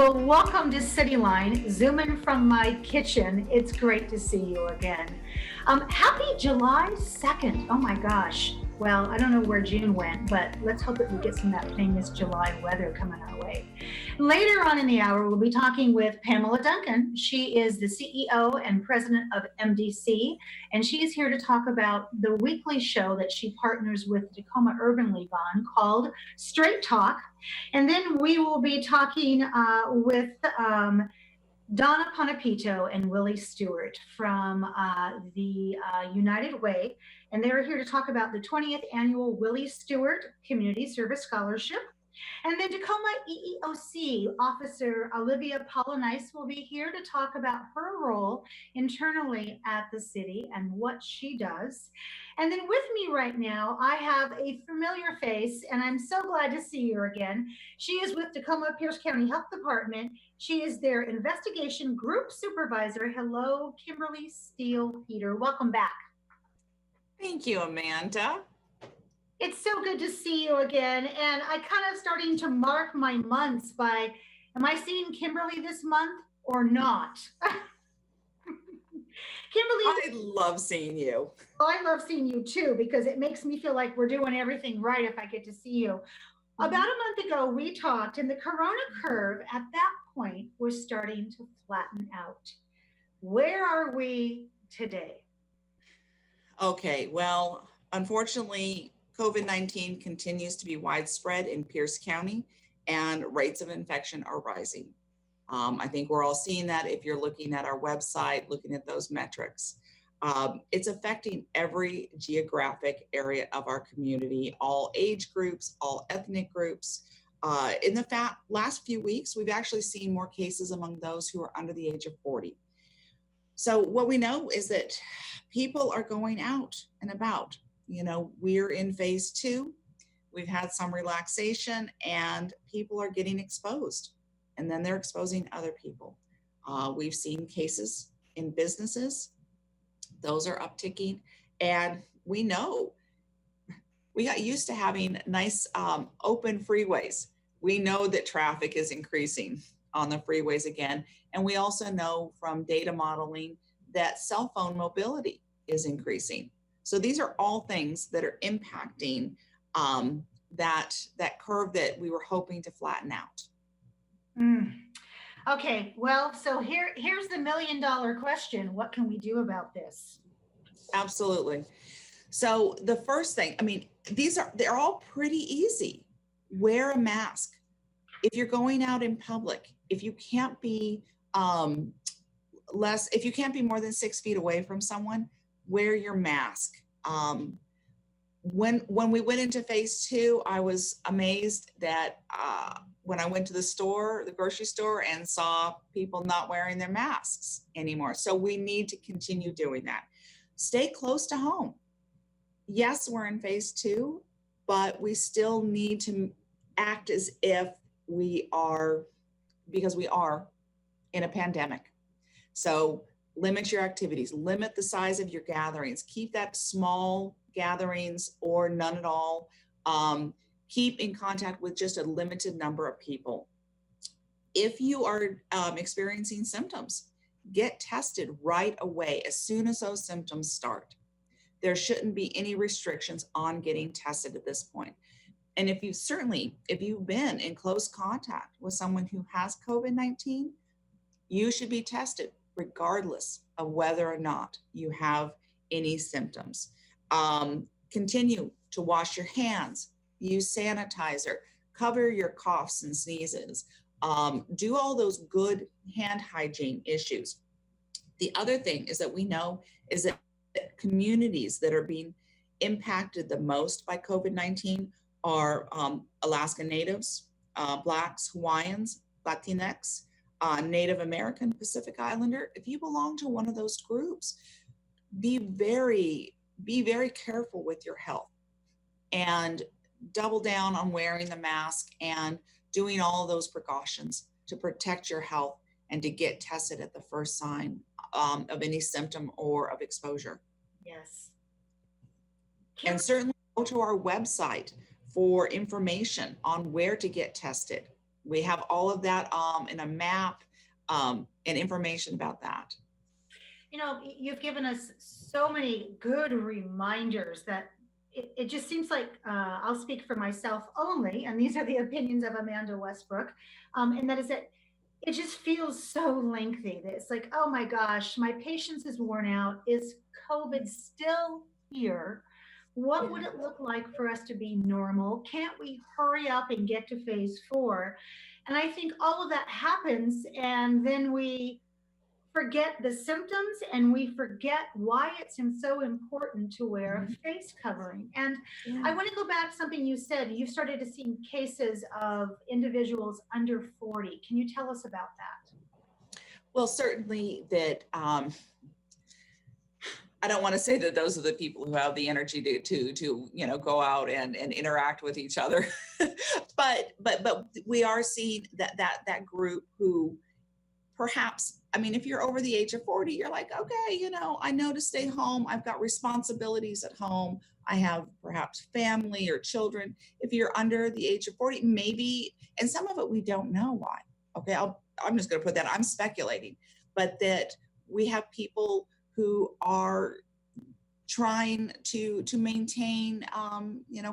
Well, welcome to City Line, zooming from my kitchen. It's great to see you again. Happy July 2nd. Oh my gosh. Well, I don't know where June went, but let's hope that we get some of that famous July weather coming our way. Later on in the hour, we'll be talking with Pamela Duncan. She is the CEO and president of MDC, and she is here to talk about the weekly show that she partners with Tacoma Urban League on called Straight Talk. And then we will be talking with Donna Panapito and Willie Stewart from the United Way. And they're here to talk about the 20th annual Willie Stewart Community Service Scholarship. And then Tacoma EEOC Officer Olivia Polonice will be here to talk about her role internally at the city and what she does. And then with me right now, I have a familiar face, and I'm so glad to see you again. She is with Tacoma-Pierce County Health Department. She is their investigation group supervisor. Hello, Kimberly Steele-Peter. Welcome back. Thank you, Amanda. It's so good to see you again. And I kind of starting to mark my months by, am I seeing Kimberly this month or not? Kimberly, I love seeing you. Well, I love seeing you too, because it makes me feel like we're doing everything right if I get to see you. About a month ago, we talked, and the corona curve at that point was starting to flatten out. Where are we today? Okay, well, unfortunately, COVID-19 continues to be widespread in Pierce County, and rates of infection are rising. I think we're all seeing that if you're looking at our website, looking at those metrics. It's affecting every geographic area of our community, all age groups, all ethnic groups. In the last few weeks, we've actually seen more cases among those who are under the age of 40. So what we know is that people are going out and about. You know, we're in phase 2. We've had some relaxation and people are getting exposed, and then they're exposing other people. We've seen cases in businesses. Those are upticking, and we know we got used to having nice open freeways. We know that traffic is increasing on the freeways again, and we also know from data modeling that cell phone mobility is increasing. So these are all things that are impacting that curve that we were hoping to flatten out. Okay, well, so here's the $1 million question. What can we do about this? Absolutely. So the first thing, I mean, they're all pretty easy. Wear a mask. If you're going out in public, if you can't be if you can't be more than 6 feet away from someone, wear your mask. When we went into phase 2, I was amazed that when I went to the grocery store, and saw people not wearing their masks anymore. So we need to continue doing that. Stay close to home. Yes, we're in phase 2, but we still need to act as if we are, because we are in a pandemic. So limit your activities, limit the size of your gatherings, keep that small gatherings or none at all. Keep in contact with just a limited number of people. If you are experiencing symptoms, get tested right away as soon as those symptoms start. There shouldn't be any restrictions on getting tested at this point. And if you've been in close contact with someone who has COVID-19, you should be tested regardless of whether or not you have any symptoms. Continue to wash your hands, use sanitizer, cover your coughs and sneezes, do all those good hand hygiene issues. The other thing is that we know is that communities that are being impacted the most by COVID-19 are Alaska Natives, Blacks, Hawaiians, Latinx, Native American, Pacific Islander. If you belong to one of those groups, be very careful with your health and double down on wearing the mask and doing all those precautions to protect your health and to get tested at the first sign of any symptom or of exposure. Yes. And certainly go to our website for information on where to get tested, We have all of that in a map and information about that. You know, you've given us so many good reminders that it just seems like I'll speak for myself only, and these are the opinions of Amanda Westbrook, and that is that it just feels so lengthy. That it's like, oh my gosh, my patience is worn out. Is COVID still here? What would it look like for us to be normal? Can't we hurry up and get to phase four? And I think all of that happens, and then we forget the symptoms and we forget why it's so important to wear a face covering. And I want to go back to something you said. You started to see cases of individuals under 40. Can you tell us about that? Well, certainly that I don't want to say that those are the people who have the energy to go out and interact with each other, but we are seeing that group who perhaps, I mean, if you're over the age of 40, you're like, okay, I know to stay home. I've got responsibilities at home. I have perhaps family or children. If you're under the age of 40, maybe, and some of it we don't know why. Okay, I'm just going to put that, I'm speculating, but that we have people who are trying to maintain,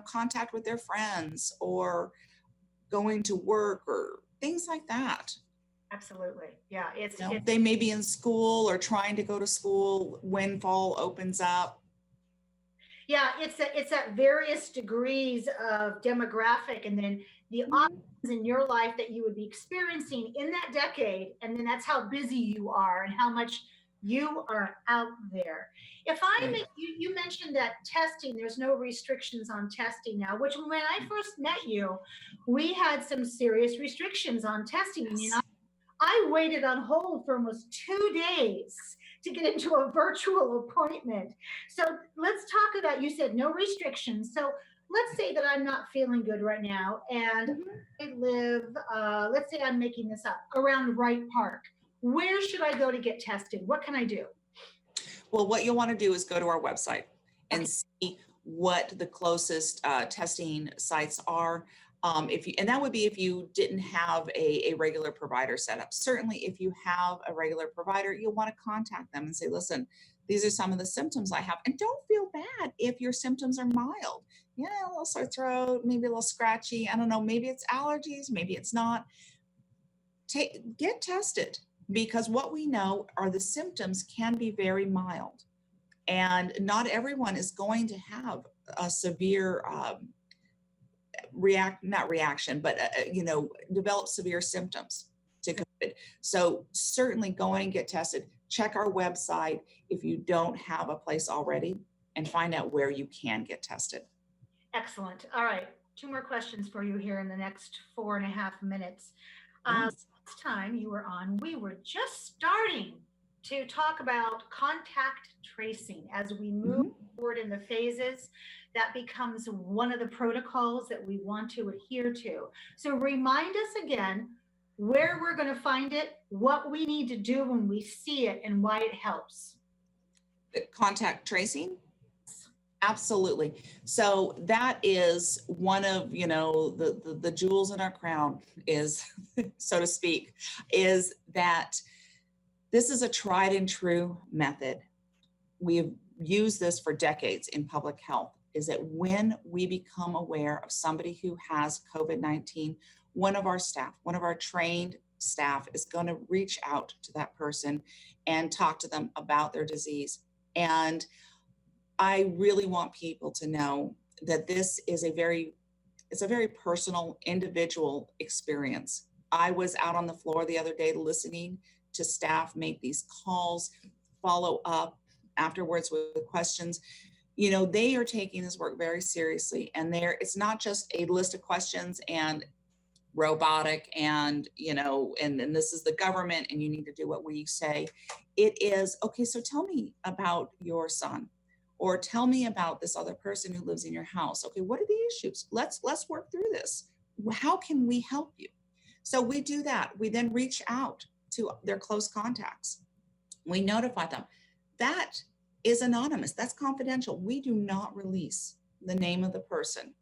contact with their friends or going to work or things like that. Absolutely. Yeah. They may be in school or trying to go to school when fall opens up. Yeah, it's at various degrees of demographic, and then the options in your life that you would be experiencing in that decade, and then that's how busy you are and how much you are out there. If I make you mentioned that testing, there's no restrictions on testing now, which when I first met you, we had some serious restrictions on testing. Yes. I waited on hold for almost 2 days to get into a virtual appointment. So let's talk about, you said no restrictions. So let's say that I'm not feeling good right now and I live, let's say I'm making this up, around Wright Park. Where should I go to get tested? What can I do? Well, what you'll want to do is go to our website and see what the closest testing sites are. And that would be if you didn't have a regular provider set up. Certainly, if you have a regular provider, you'll want to contact them and say, listen, these are some of the symptoms I have. And don't feel bad if your symptoms are mild. Yeah, a little sore throat, maybe a little scratchy. I don't know, maybe it's allergies, maybe it's not. Get tested, because what we know are the symptoms can be very mild. And not everyone is going to have a severe develop severe symptoms to COVID. So certainly go and get tested. Check our website if you don't have a place already and find out where you can get tested. Excellent. All right. 2 more questions for you here in the next 4.5 minutes. Yes. Last time you were on, we were just starting to talk about contact tracing. As we move forward in the phases, that becomes one of the protocols that we want to adhere to. So remind us again where we're going to find it, what we need to do when we see it, and why it helps. Contact tracing? Absolutely. So that is one of, the jewels in our crown is, so to speak, is that this is a tried and true method. We've used this for decades in public health, is that when we become aware of somebody who has COVID-19, one of our staff, one of our trained staff is going to reach out to that person and talk to them about their disease. And I really want people to know that this is it's a very personal, individual experience. I was out on the floor the other day listening to staff make these calls, follow up afterwards with questions. They are taking this work very seriously, and it's not just a list of questions and robotic and this is the government and you need to do what we say. It is, okay, so tell me about your son, or tell me about this other person who lives in your house. Okay, what are the issues? Let's work through this. How can we help you? So we do that. We then reach out to their close contacts. We notify them. That is anonymous. That's confidential. We do not release the name of the person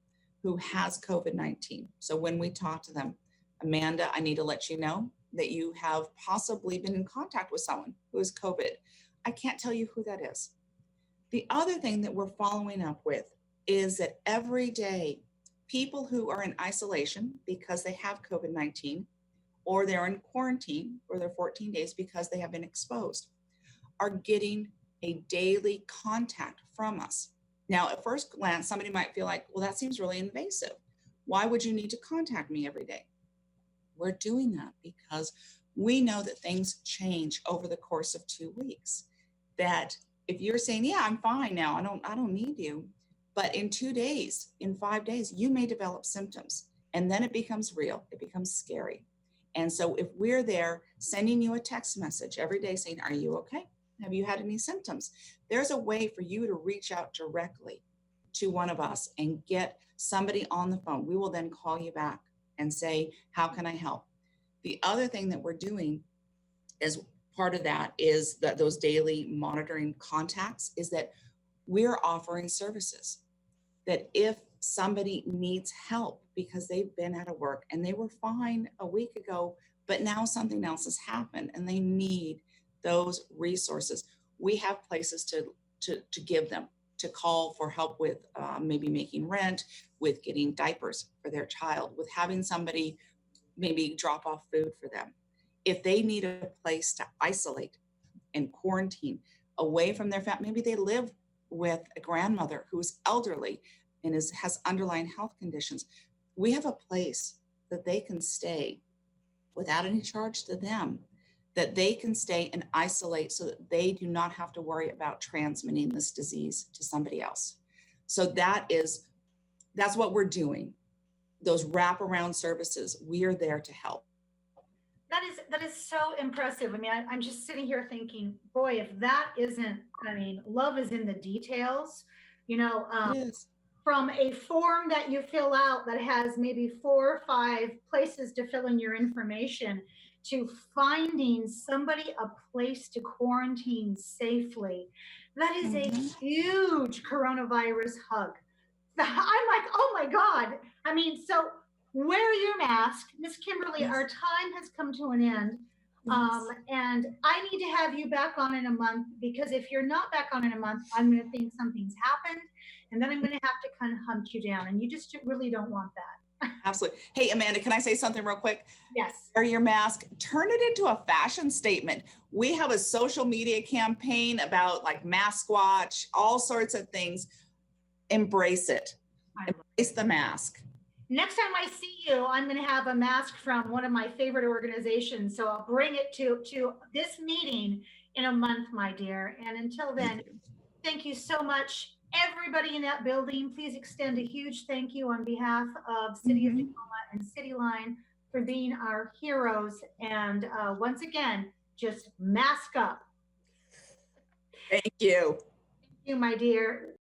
who has COVID-19. So when we talk to them, Amanda, I need to let you know that you have possibly been in contact with someone who is COVID. I can't tell you who that is. The other thing that we're following up with is that every day, people who are in isolation because they have COVID-19, or they're in quarantine for their 14 days because they have been exposed, are getting a daily contact from us. Now, at first glance, somebody might feel like, well, that seems really invasive. Why would you need to contact me every day? We're doing that because we know that things change over the course of 2 weeks. That if you're saying, yeah, I'm fine now, I don't need you, but in 2 days, in 5 days, you may develop symptoms, and then it becomes real, it becomes scary. And so if we're there sending you a text message every day saying, are you okay? Have you had any symptoms? There's a way for you to reach out directly to one of us and get somebody on the phone. We will then call you back and say, how can I help? The other thing that we're doing as part of that is that those daily monitoring contacts is that we're offering services that if somebody needs help because they've been out of work and they were fine a week ago, but now something else has happened and they need those resources, we have places to give them, to call for help with maybe making rent, with getting diapers for their child, with having somebody maybe drop off food for them. If they need a place to isolate and quarantine away from their family, maybe they live with a grandmother who's elderly and has underlying health conditions, we have a place that they can stay without any charge to them, that they can stay and isolate so that they do not have to worry about transmitting this disease to somebody else. So that's what we're doing. Those wraparound services, we are there to help. That is so impressive. I mean, I'm just sitting here thinking, boy, if that isn't, I mean, love is in the details, you know, from a form that you fill out that has maybe 4 or 5 places to fill in your information, to finding somebody a place to quarantine safely. That is a huge coronavirus hug. I'm like, oh my God. I mean, so wear your mask. Miss Kimberly, Yes. our time has come to an end. Yes. And I need to have you back on in a month, because if you're not back on in a month, I'm going to think something's happened, and then I'm going to have to kind of hunt you down, and you just really don't want that. Absolutely. Hey, Amanda, can I say something real quick? Yes. Wear your mask, turn it into a fashion statement. We have a social media campaign about like mask watch, all sorts of things. Embrace it. Embrace the mask. Next time I see you, I'm going to have a mask from one of my favorite organizations. So I'll bring it to this meeting in a month, my dear. And until then, thank you so much. Everybody in that building, please extend a huge thank you on behalf of City of Tacoma and City Line for being our heroes. And once again, just mask up. Thank you. Thank you, my dear.